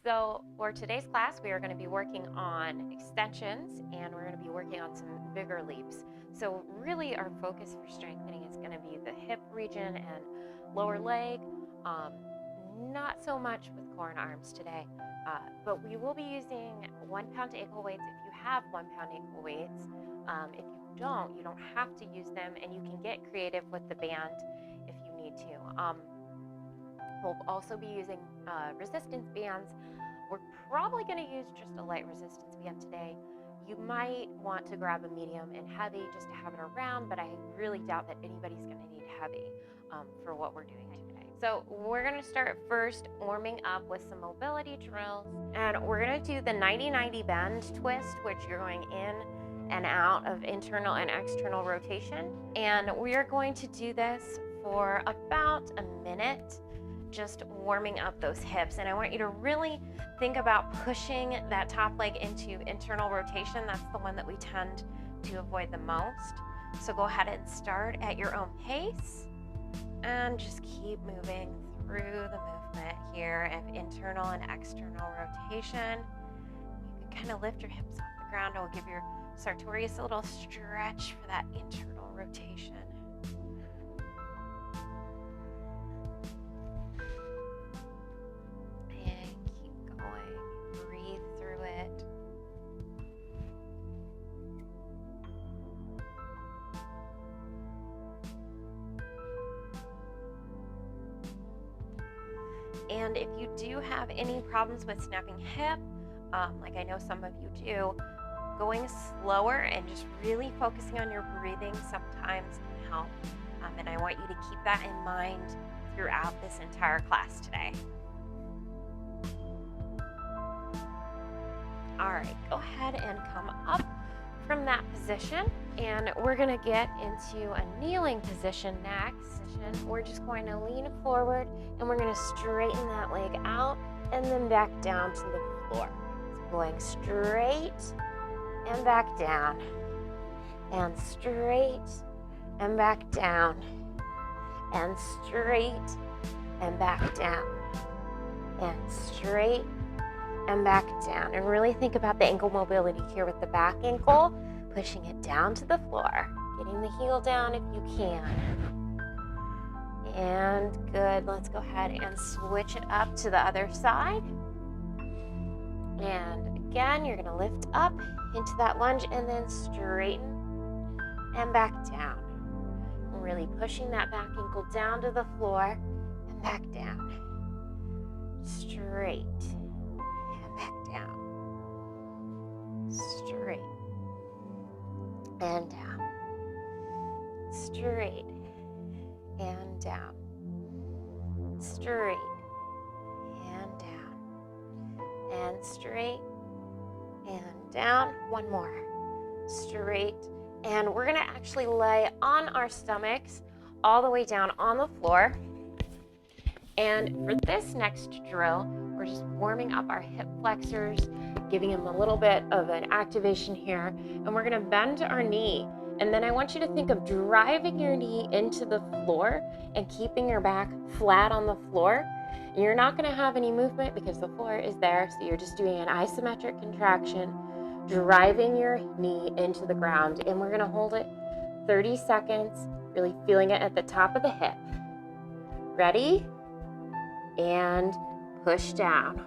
So for today's class, we are going to be working on extensions and we're going to be working on some bigger leaps. So really our focus for strengthening is going to be the hip region and lower leg, not so much with core and arms today, but we will be using 1 pound ankle weights if you have 1 pound ankle weights. If you don't have to use them, and you can get creative with the band if you need to. We'll also be using resistance bands. We're probably going to use just a light resistance band today. You might want to grab a medium and heavy just to have it around, but I really doubt that anybody's going to need heavy for what we're doing today. So we're going to start first warming up with some mobility drills, and we're going to do the 90-90 bend twist, which you're going in and out of internal and external rotation. And we are going to do this for about a minute, just warming up those hips. And I want you to really think about pushing that top leg into internal rotation. That's the one that we tend to avoid the most. So go ahead and start at your own pace and just keep moving through the movement here of internal and external rotation. You can kind of lift your hips off the ground. It'll give your sartorius a little stretch for that internal rotation. And if you do have any problems with snapping hip, like I know some of you do, going slower and just really focusing on your breathing sometimes can help. And I want you to keep that in mind throughout this entire class today. All right, go ahead and come up from that position, and we're going to get into a kneeling position next. We're just going to lean forward and we're going to straighten that leg out and then back down to the floor. So going straight and back down, and straight and back down, and straight and back down, and straight and back down. And really think about the ankle mobility here with the back ankle, pushing it down to the floor, getting the heel down if you can. And good. Let's go ahead and switch it up to the other side. And again, you're going to lift up into that lunge and then straighten and back down. Really pushing that back ankle down to the floor and back down. Straight and back down. Straight and down. Straight and down, straight and down, and straight and down. One more, straight. And we're gonna actually lay on our stomachs all the way down on the floor. And for this next drill, we're just warming up our hip flexors, giving them a little bit of an activation here, and we're gonna bend our knee. And then I want you to think of driving your knee into the floor and keeping your back flat on the floor. And you're not going to have any movement because the floor is there, so you're just doing an isometric contraction, driving your knee into the ground. And we're going to hold it 30 seconds, really feeling it at the top of the hip. Ready? And push down.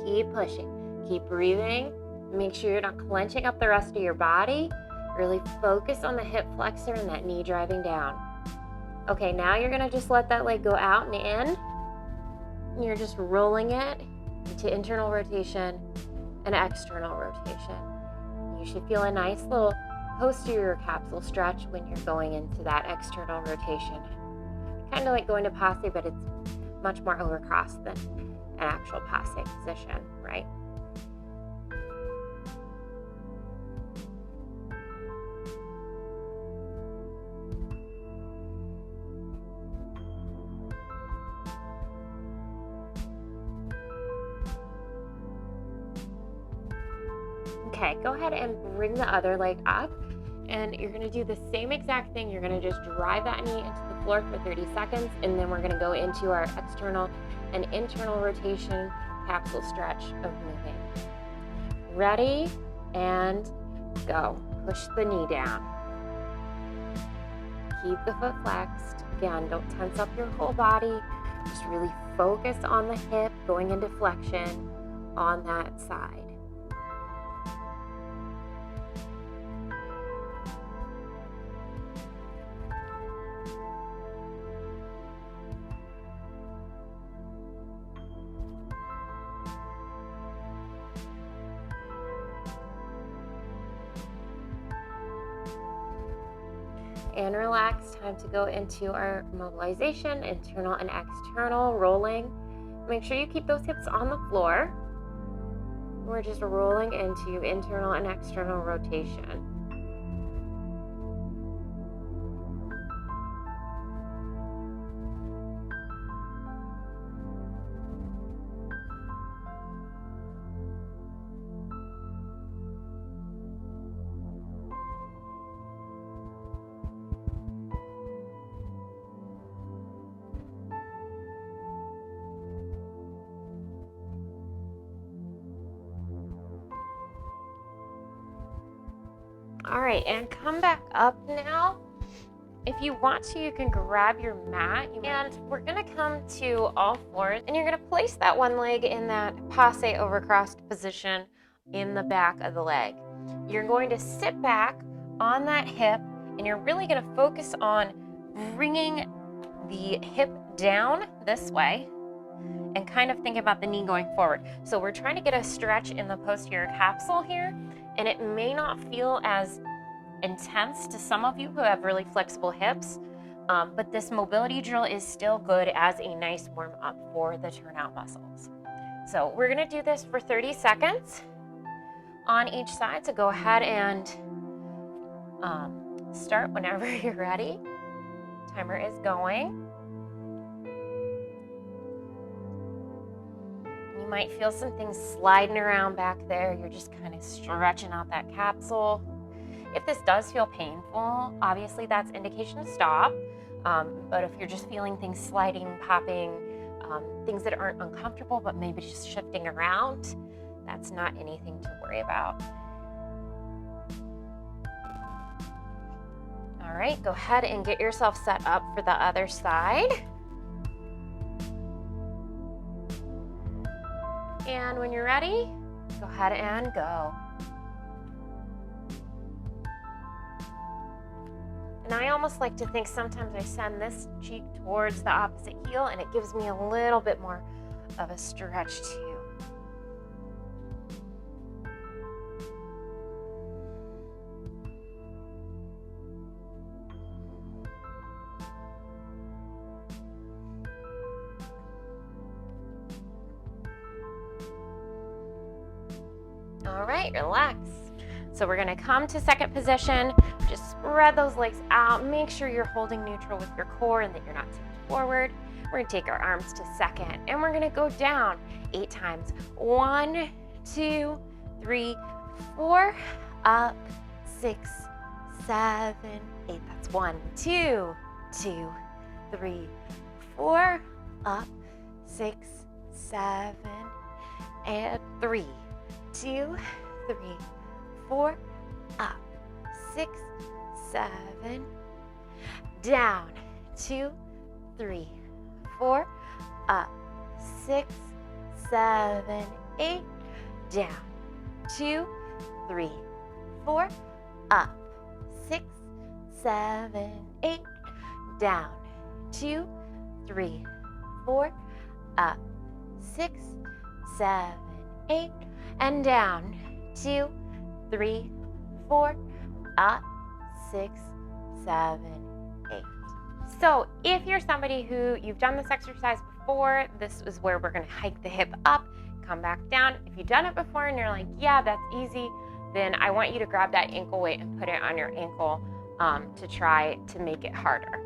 Keep pushing, keep breathing. Make sure you're not clenching up the rest of your body. Really focus on the hip flexor and that knee driving down. Okay, now you're gonna just let that leg go out and in. You're just rolling it into internal rotation and external rotation. You should feel a nice little posterior capsule stretch when you're going into that external rotation. Kind of like going to passe, but it's much more overcross than an actual passe position, right? Okay, go ahead and bring the other leg up, and you're gonna do the same exact thing. You're gonna just drive that knee into the floor for 30 seconds, and then we're gonna go into our external and internal rotation capsule stretch of moving. Ready, and go. Push the knee down. Keep the foot flexed. Again, don't tense up your whole body. Just really focus on the hip going into flexion on that side. And relax. Time to go into our mobilization, internal and external, rolling. Make sure you keep those hips on the floor. We're just rolling into internal and external rotation. All right, and come back up now. If you want to, you can grab your mat, and we're gonna come to all fours, and you're gonna place that one leg in that passe overcrossed position in the back of the leg. You're going to sit back on that hip, and you're really gonna focus on bringing the hip down this way and kind of think about the knee going forward. So we're trying to get a stretch in the posterior capsule here, and it may not feel as intense to some of you who have really flexible hips, but this mobility drill is still good as a nice warm up for the turnout muscles. So we're gonna do this for 30 seconds on each side, so go ahead and start whenever you're ready. Timer is going. You might feel some things sliding around back there. You're just kind of stretching out that capsule. If this does feel painful, obviously that's indication to stop. But if you're just feeling things sliding, popping, things that aren't uncomfortable but maybe just shifting around, that's not anything to worry about. All right, go ahead and get yourself set up for the other side. And when you're ready, go ahead and go. And I almost like to think sometimes I send this cheek towards the opposite heel, and it gives me a little bit more of a stretch too. All right, relax. So we're gonna come to second position. Just spread those legs out. Make sure you're holding neutral with your core and that you're not tipped forward. We're gonna take our arms to second, and we're gonna go down 8 times. 1, 2, 3, 4, up, 6, 7, 8. That's 1, 2, 2, 3, 4, up, 6, 7, and 3, 2, 3, 4, up, 6, 7, down, 2, 3, 4, up, 6, 7, 8, down, 2, 3, 4, up, 6, 7, 8, down, 2, 3, 4, up, 6, 7, 8, and down, 2, 3, 4, up, 6, 7, 8. So if you're somebody who you've done this exercise before, this is where we're gonna hike the hip up, come back down. If you've done it before and you're like, yeah, that's easy, then I want you to grab that ankle weight and put it on your ankle to try to make it harder.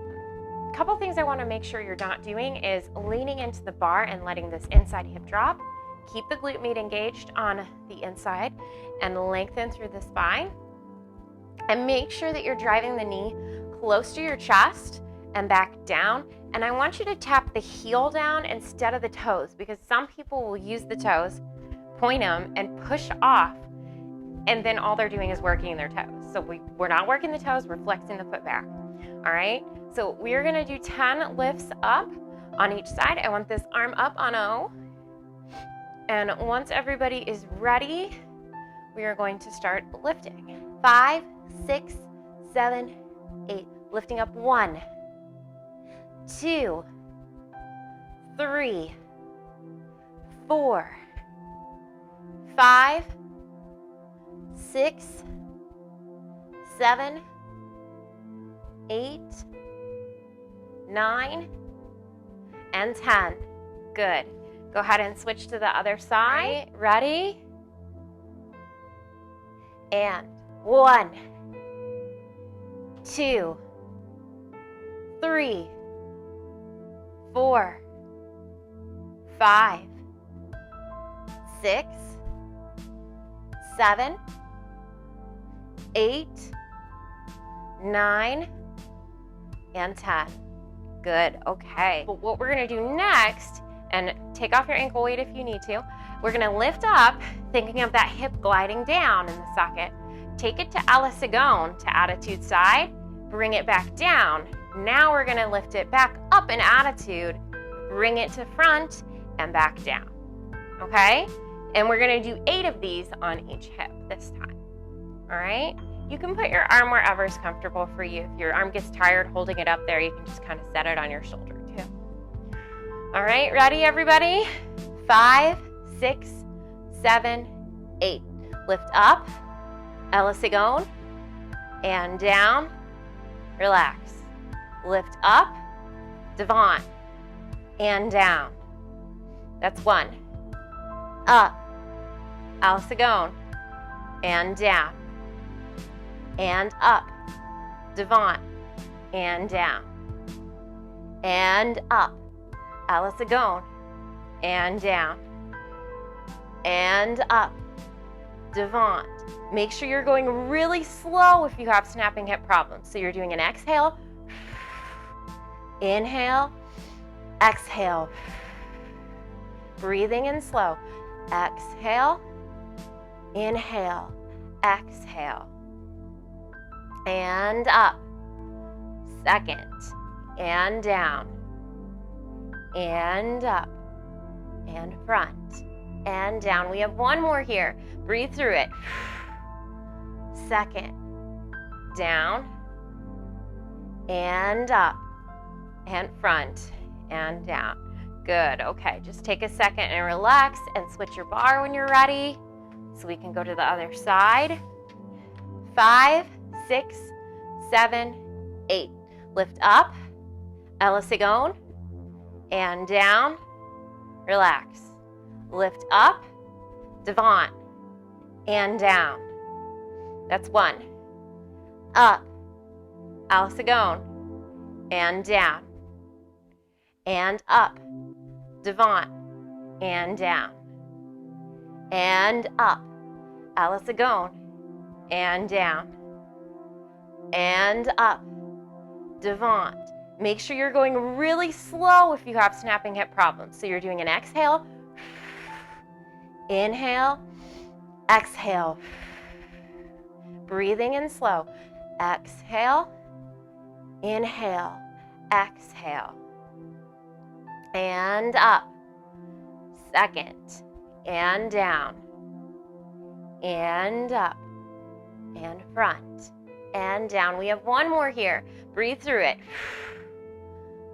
A couple things I wanna make sure you're not doing is leaning into the bar and letting this inside hip drop. keep the glute med engaged on the inside and lengthen through the spine. And make sure that you're driving the knee close to your chest and back down. And I want you to tap the heel down instead of the toes, because some people will use the toes, point them, and push off, and then all they're doing is working their toes. So we're not working the toes, we're flexing the foot back. All right, so we're gonna do 10 lifts up on each side. I want this arm up on O. And once everybody is ready, we are going to start lifting. 5, 6, 7, 8. Lifting up 1, 2, 3, 4, 5, 6, 7, 8, 9, and 10. Good. Go ahead and switch to the other side. Ready? And 1, 2, 3, 4, 5, 6, 7, 8, 9, and 10. Good. Okay. But what we're going to do next, and take off your ankle weight if you need to, we're going to lift up, thinking of that hip gliding down in the socket. Take it to a la seconde, to attitude side. Bring it back down. Now we're going to lift it back up in attitude, bring it to front, and back down. Okay? And we're going to do 8 of these on each hip this time. All right? You can put your arm wherever is comfortable for you. If your arm gets tired holding it up there, you can just kind of set it on your shoulder too. All right, ready everybody? 5, 6, 7, 8. Lift up, a la seconde, and down, relax. Lift up, devant, and down. That's 1. Up, a la seconde, and down. And up, devant, and down. And up, a la seconde, and down. And up, devant. Make sure you're going really slow if you have snapping hip problems. So you're doing an exhale, inhale, exhale. Breathing in slow. Exhale, inhale, exhale. And up. Second. And down. And up. And front. And down. We have one more here. Breathe through it. Second. Down. And up. And front. And down. Good. Okay, just take a second and relax and switch your bar when you're ready so we can go to the other side. 5, 6, 7, 8. Lift up, a la seconde, and down, relax. Lift up, devant, and down. That's 1. Up, a la seconde, and down. And up, devant, and down. And up, a la seconde, and down. And up, devant. Make sure you're going really slow if you have snapping hip problems. So you're doing an exhale, inhale, exhale. Breathing in slow. Exhale, inhale, exhale. And up. Second. And down. And up. And front. And down. We have one more here. Breathe through it.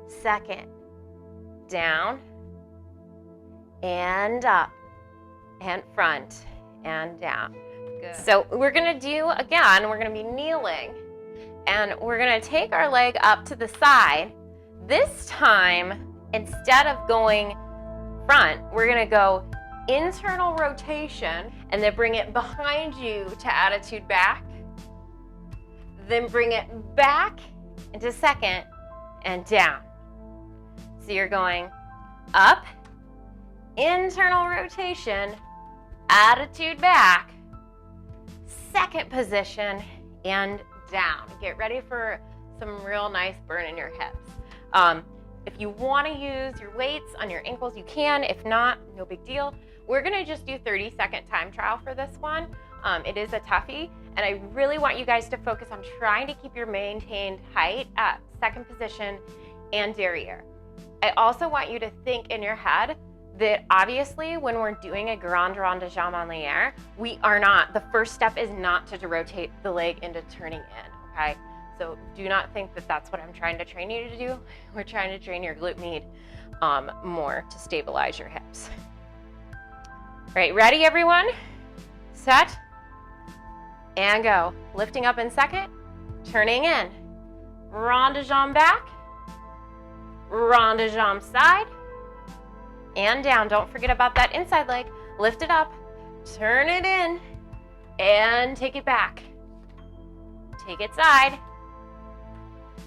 Second. Down. And up. And front. And down. Good. So we're going to do, again, we're going to be kneeling. And we're going to take our leg up to the side. This time, instead of going front, we're going to go internal rotation and then bring it behind you to attitude back. Then bring it back into second and down. So you're going up internal rotation, attitude back, second position, and down. Get ready for some real nice burn in your hips. If you want to use your weights on your ankles, you can. If not, no big deal. We're going to just do 30-second time trial for this one. It is a toughie, and I really want you guys to focus on trying to keep your maintained height at second position and derriere. I also want you to think in your head that obviously when we're doing a grand rond de jambe en l'air, the first step is not to rotate the leg into turning in, okay? So do not think that that's what I'm trying to train you to do. We're trying to train your glute med more to stabilize your hips. All right, ready everyone? Set, and go. Lifting up in second, turning in. Rond de jambe back, rond de jambe side, and down. Don't forget about that inside leg. Lift it up, turn it in, and take it back. Take it side,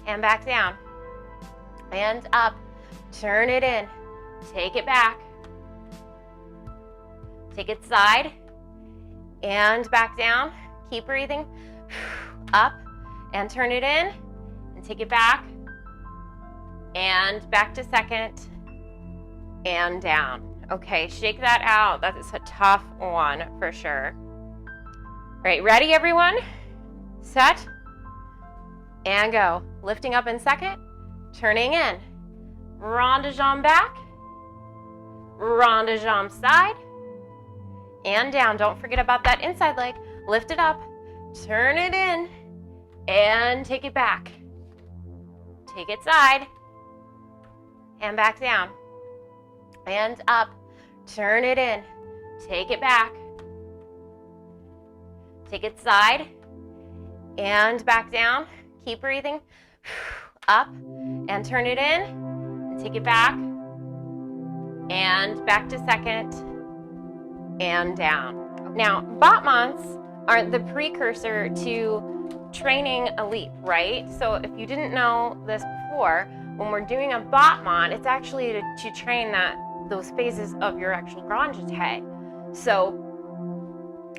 and back down, and up, turn it in, take it back, take it side, and back down. Keep breathing, up, and turn it in, and take it back, and back to second, and down. Okay, shake that out. That is a tough one for sure. All right, ready everyone? Set, and go. Lifting up in second, turning in. Rond de jambe back, rond de jambe side, and down. Don't forget about that inside leg. Lift it up, turn it in, and take it back. Take it side, and back down, and up, turn it in, take it back, take it side, and back down. Keep breathing, up, and turn it in, and take it back, and back to second, and down. Now, battements are the precursor to training a leap, right? So if you didn't know this before, when we're doing a battement, it's actually to train those phases of your actual grand jeté. So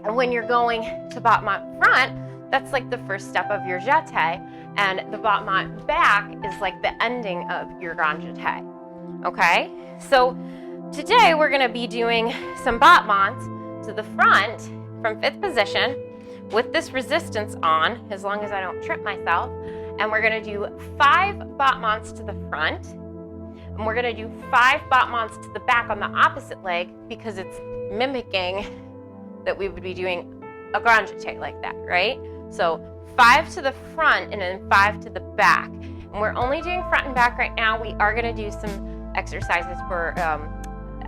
when you're going to battement front, that's like the first step of your jeté, and the battement back is like the ending of your grand jeté. Okay? So today we're going to be doing some battements to the front from fifth position with this resistance on, as long as I don't trip myself. And we're going to do 5 battements to the front, and we're going to do 5 battements to the back on the opposite leg, because it's mimicking that we would be doing a grand jeté like that, right? So 5 to the front and then 5 to the back. And we're only doing front and back right now. We are going to do some exercises for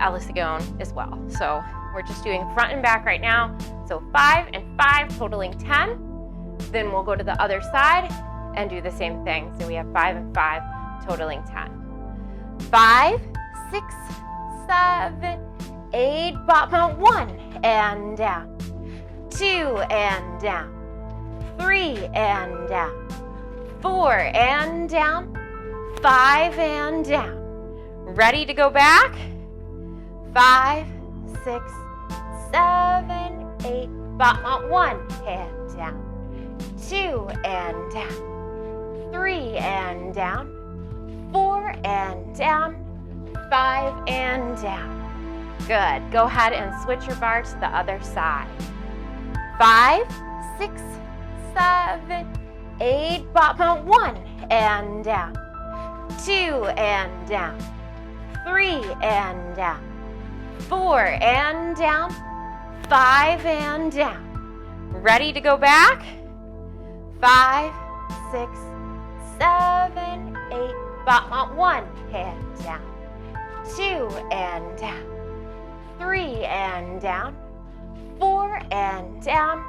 allegro as well. So we're just doing front and back right now. So 5 and 5, totaling 10. Then we'll go to the other side and do the same thing. So we have 5 and 5, totaling 10. 5, 6, 7, 8, battement 1 and down, 2 and down, 3 and down, 4 and down, 5 and down. Ready to go back? 5, 6, 7, 8, battement 1 and down, 2 and down, 3 and down, 4 and down, 5 and down. Good. Go ahead and switch your bar to the other side. 5, 6, 7, 8, battement 1 and down, 2 and down, 3 and down, 4 and down, 5 and down. Ready to go back? 5, 6, 7, 8, battement 1 and down, 2 and down, 3 and down, 4 and down,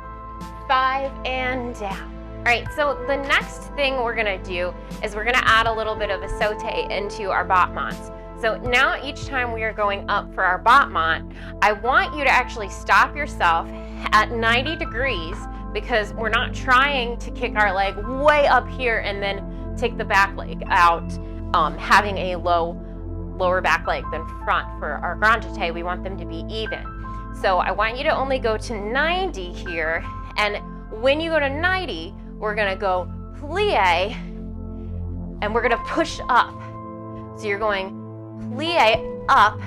5 and down. All right, so the next thing we're gonna do is we're gonna add a little bit of a sauté into our battements. So now each time we are going up for our battement, I want you to actually stop yourself at 90 degrees, because we're not trying to kick our leg way up here and then take the back leg out, having a low lower back leg than front. For our grand jeté, we want them to be even. So I want you to only go to 90 here, and when you go to 90, we're gonna go plie, and we're gonna push up. So you're going plie up,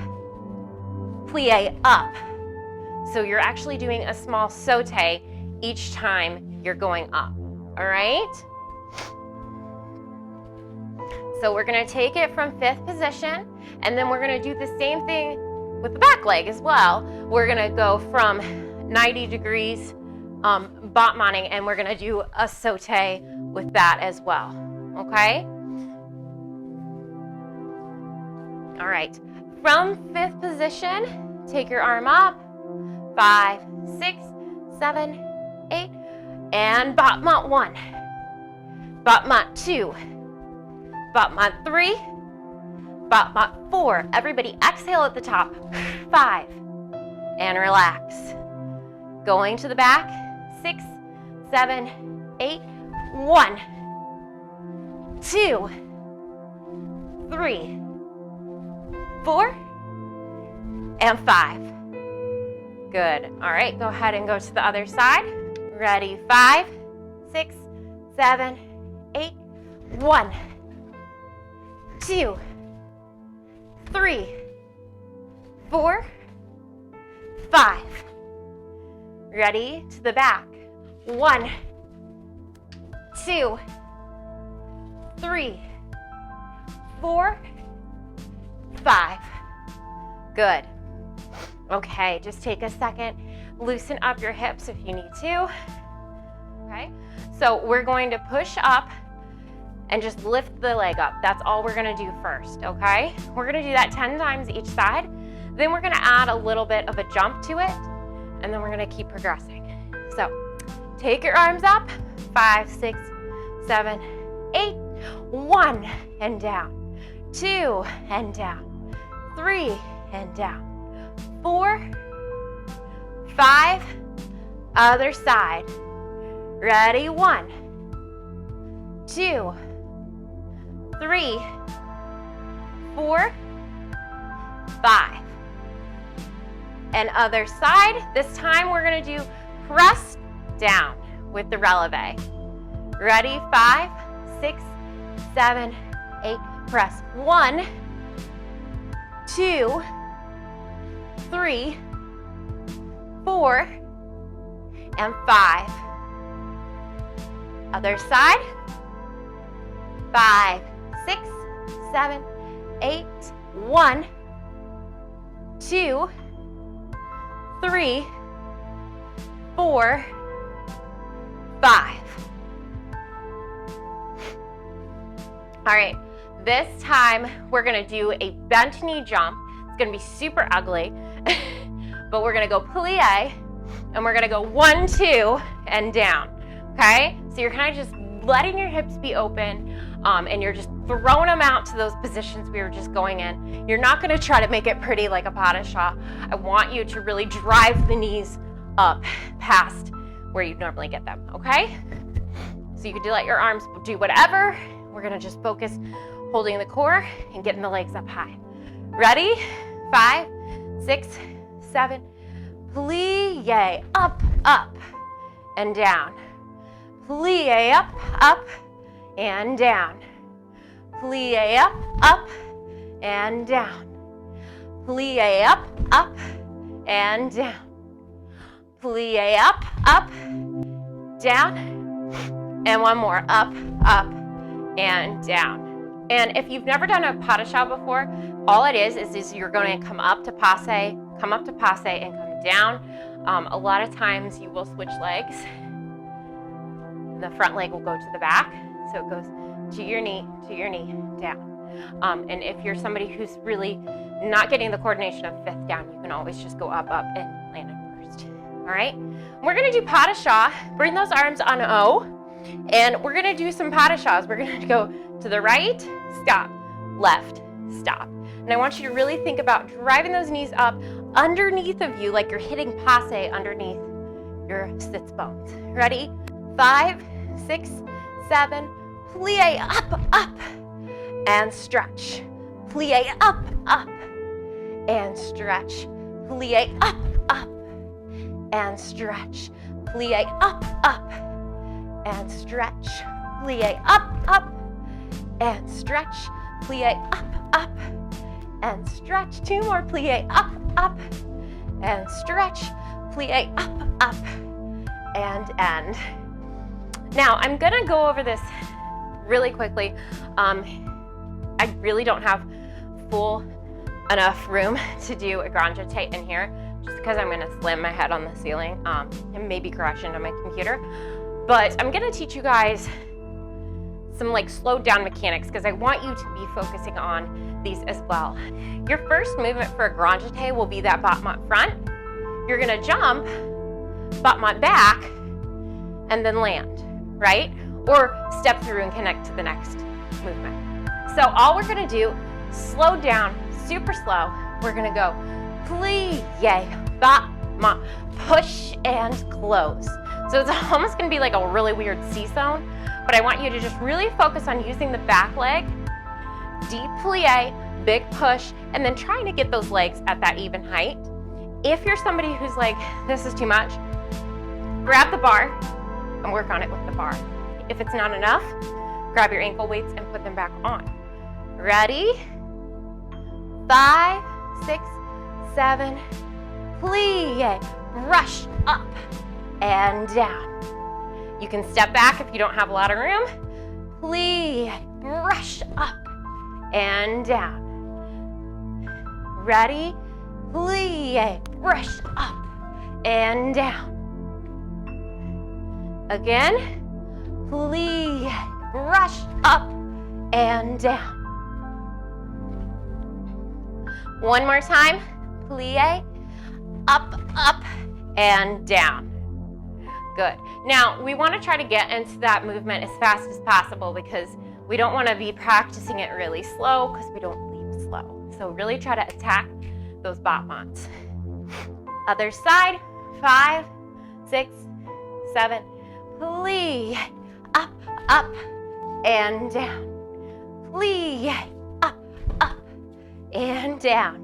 so you're actually doing a small sauté each time you're going up, all right? So we're gonna take it from 5th position, and then we're gonna do the same thing with the back leg as well. We're gonna go from 90 degrees battementing, and we're gonna do a sauté with that as well, okay? All right, from 5th position, take your arm up, 5, 6, 7, 8, and battement 1, battement 2, battement 3, battement 4. Everybody exhale at the top, 5, and relax. Going to the back, 6, 7, 8, 1, 2, 3, 4, and 5. Good. All right, go ahead and go to the other side. Ready? 5, 6, 7, 8, 1, 2, 3, 4, 5. Ready? To the back. 1, 2, 3, 4, 5. Good. Okay, just take a second. Loosen up your hips if you need to. Okay, so we're going to push up and just lift the leg up. That's all we're gonna do first, okay? We're gonna do that 10 times each side. Then we're gonna add a little bit of a jump to it, and then we're gonna keep progressing. So take your arms up, 5, 6, 7, 8, 1, and down, 2, and down, 3, and down, 4, 5, other side. Ready? 1, 2, 3, 4, 5. And other side. This time we're gonna do press down with the releve. Ready? 5, 6, 7, 8, press. 1, 2, 3, 4, and 5. Other side. 5, 6, 7, 8, 1, 2, 3, 4, 5. All right, this time we're gonna do a bent knee jump. It's gonna be super ugly, but we're gonna go plie, and we're gonna go 1, 2, and down, okay? So you're kind of just letting your hips be open, and you're just throwing them out to those positions we were just going in. You're not gonna try to make it pretty like a pas de chat. I want you to really drive the knees up past where you'd normally get them, okay? So you could let your arms do whatever. We're gonna just focus holding the core and getting the legs up high. Ready? 5, 6, 7, plie, up, up, and down. Plie, up, and down. Plie, up, and down. Plie, up, and down. Plie, up, down. And one more, up, and down. And if you've never done a pas de chat before, all it is you're going to come up to passe, and come down. A lot of times you will switch legs. The front leg will go to the back, so it goes to your knee, down. And if you're somebody who's really not getting the coordination of 5th down, you can always just go up, and land it first. All right? We're gonna do pas de chat. Bring those arms on O, and we're gonna do some pas de chats. We're gonna go to the right, stop, left, stop. And I want you to really think about driving those knees up underneath of you, like you're hitting passe underneath your sits bones. Ready? 5, 6, 7, plie, up, and stretch. plie, up, up, and stretch, plie, up, up, and stretch, plie, up, up, and stretch, plie, up, up, and stretch, plie, up, up, and stretch. 2 more, plie, up, up, and stretch, plie, up, up, and end. Now, I'm gonna go over this really quickly. I really don't have full enough room to do a grand jeté in here, just because I'm gonna slam my head on the ceiling and maybe crash into my computer. But I'm gonna teach you guys some like slowed down mechanics, because I want you to be focusing on these as well. Your first movement for a grand jeté will be that battement front. You're gonna jump, battement back, and then land, right? Or step through and connect to the next movement. So all we're gonna do, slow down, super slow. We're gonna go plie, battement, push and close. So it's almost gonna be like a really weird C-zone, but I want you to just really focus on using the back leg, deep plie, big push, and then trying to get those legs at that even height. If you're somebody who's like, this is too much, grab the bar and work on it with the bar. If it's not enough, grab your ankle weights and put them back on. Ready? 5, 6, 7, plie, brush up and down. You can step back if you don't have a lot of room. Plie, brush up and down. Ready? Plie, brush up and down. Again, plie, brush up and down. One more time, plie, up, up, and down. Good. Now, we want to try to get into that movement as fast as possible, because we don't want to be practicing it really slow, because we don't leave slow. So really try to attack those battements. Other side, 5, 6, 7, plie, up, up, and down. Plie, up, up, and down.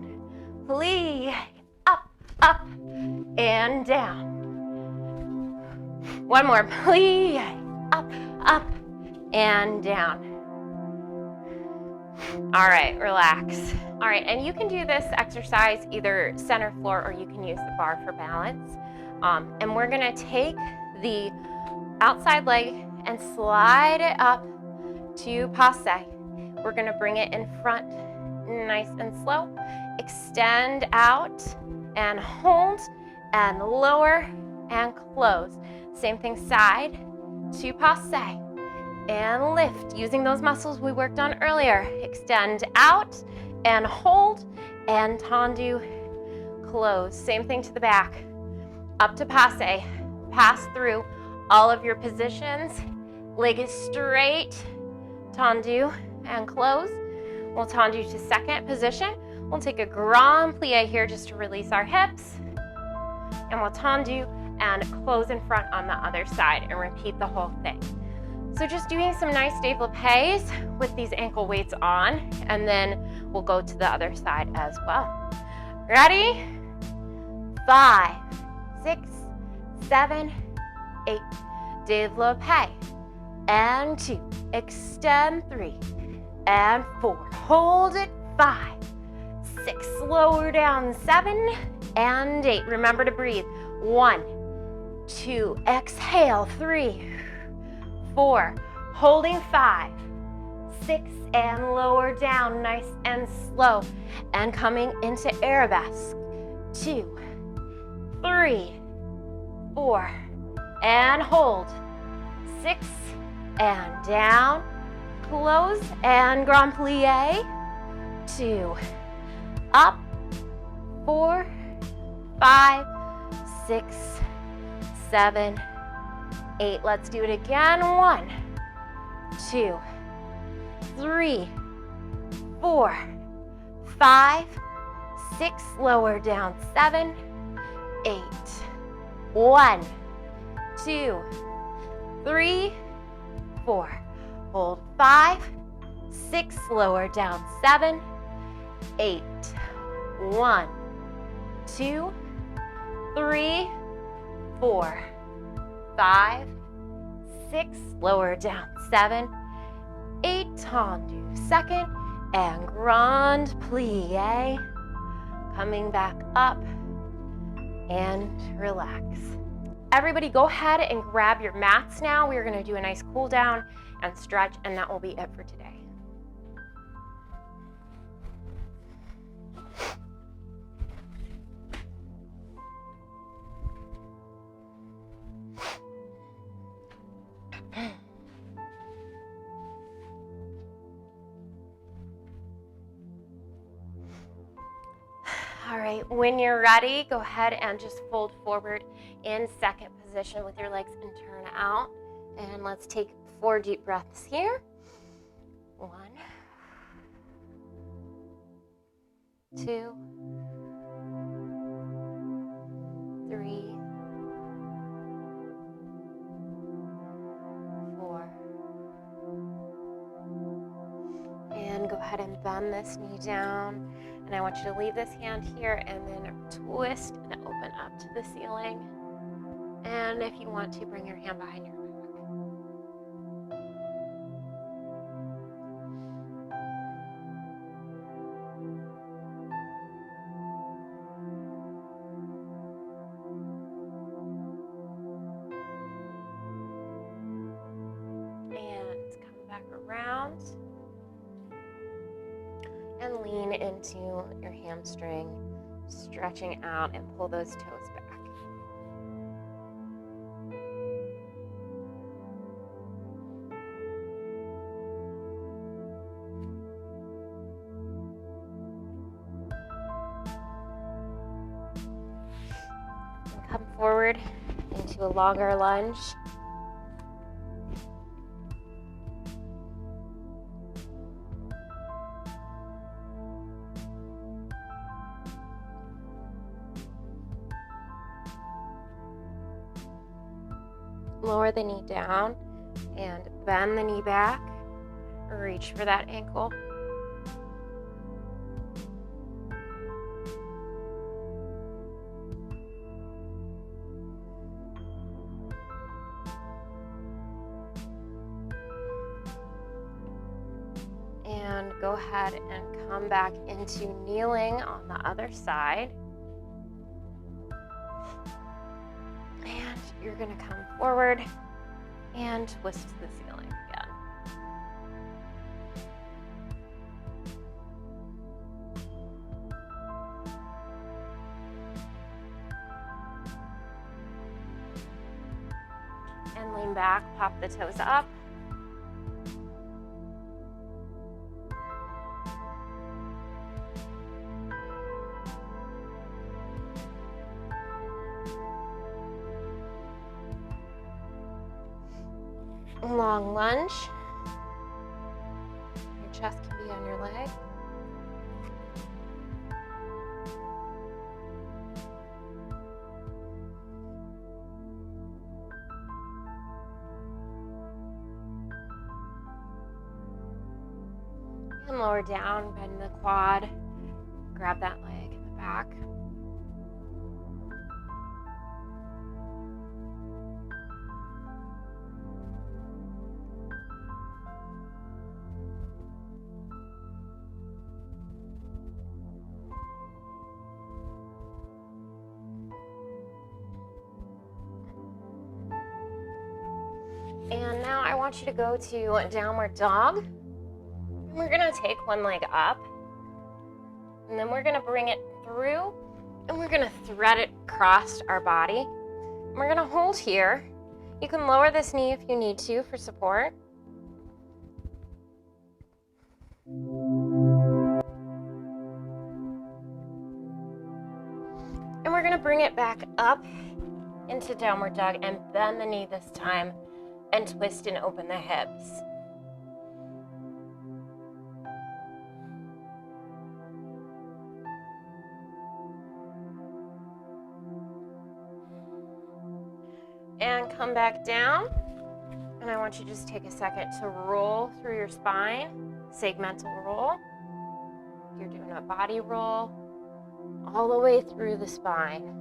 Plie, up, up, and down. One more, plie, up, up, and down. All right, relax. All right, and you can do this exercise either center floor, or you can use the bar for balance. And we're gonna take the outside leg and slide it up to passe. We're gonna bring it in front, nice and slow. Extend out and hold and lower and close. Same thing, side to passe and lift using those muscles we worked on earlier. Extend out and hold and tendu, close. Same thing to the back. Up to passe, pass through all of your positions. Leg is straight, tendu and close. We'll tendu to second position. We'll take a grand plie here just to release our hips. And we'll tendu and close in front on the other side, and repeat the whole thing. So just doing some nice développés with these ankle weights on, and then we'll go to the other side as well. Ready? 5, 6, 7, 8. Développé. And 2. Extend 3. And 4. Hold it. 5, 6. Lower down. 7 and 8. Remember to breathe. 1, 2. Exhale. 3, 4. Holding. 5, 6, and lower down, nice and slow. And coming into arabesque. 2, 3, 4, and hold. 6, and down. Close and grand plie. 2, up. 4, 5, 6, 7, 8. Let's do it again. 1, 2, 3, 4, 5, 6. Lower down. 7, 8. 1, 2, 3, 4. Hold. 5, 6. Lower down. 7, 8. 1, 2, 3, 4, 5, 6. Lower down. 7, 8. Tendu. Second and grand plie. Coming back up and relax. Everybody go ahead and grab your mats now. We're going to do a nice cool down and stretch, and that will be it for today. All right, when you're ready, go ahead and just fold forward in second position with your legs and turn out. And let's take 4 deep breaths here. 1, 2, 3, 4. And go ahead and bend this knee down. And I want you to leave this hand here and then twist and open up to the ceiling. And if you want to, bring your hand behind your back. And come back around. And lean into your hamstring, stretching out and pull those toes back. And come forward into a longer lunge. Lower the knee down and bend the knee back. Reach for that ankle. And go ahead and come back into kneeling on the other side. You're going to come forward and twist to the ceiling again. And lean back, pop the toes up. Long lunge. Your chest can be on your leg. And lower down, bend the quad. Grab that leg in the back. And now I want you to go to downward dog. And we're gonna take one leg up. And then we're gonna bring it through and we're gonna thread it across our body. And we're gonna hold here. You can lower this knee if you need to for support. And we're gonna bring it back up into downward dog and bend the knee this time and twist and open the hips. And come back down. And I want you to just take a second to roll through your spine, segmental roll. You're doing a body roll all the way through the spine.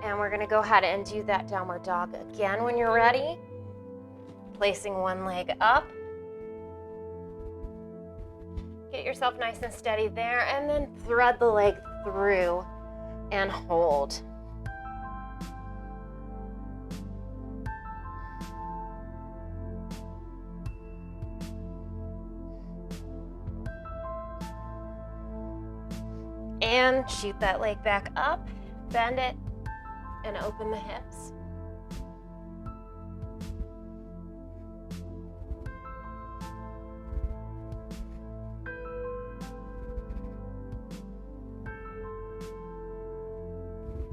And we're gonna go ahead and do that downward dog again when you're ready. Placing one leg up. Get yourself nice and steady there, and then thread the leg through and hold. And shoot that leg back up, bend it, and open the hips.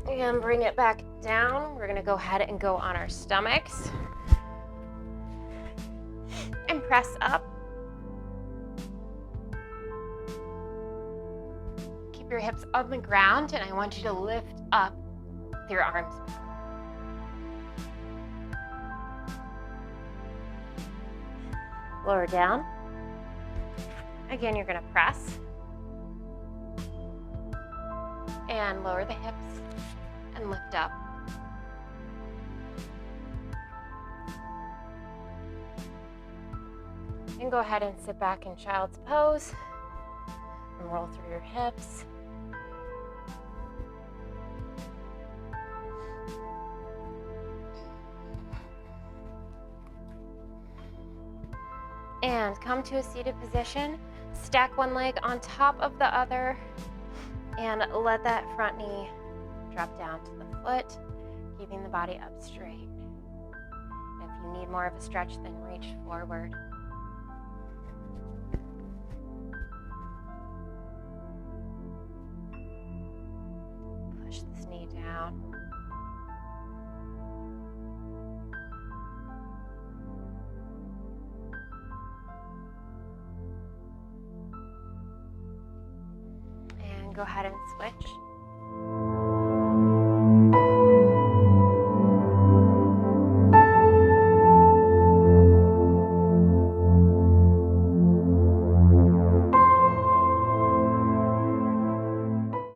And bring it back down. We're gonna go ahead and go on our stomachs. And press up. Keep your hips on the ground, and I want you to lift up with your arms. Lower down. Again, you're gonna press. And lower the hips. And lift up. And go ahead and sit back in child's pose and roll through your hips. And come to a seated position. Stack one leg on top of the other and let that front knee drop down to the foot, keeping the body up straight. If you need more of a stretch, then reach forward. Push this knee down. And go ahead and switch.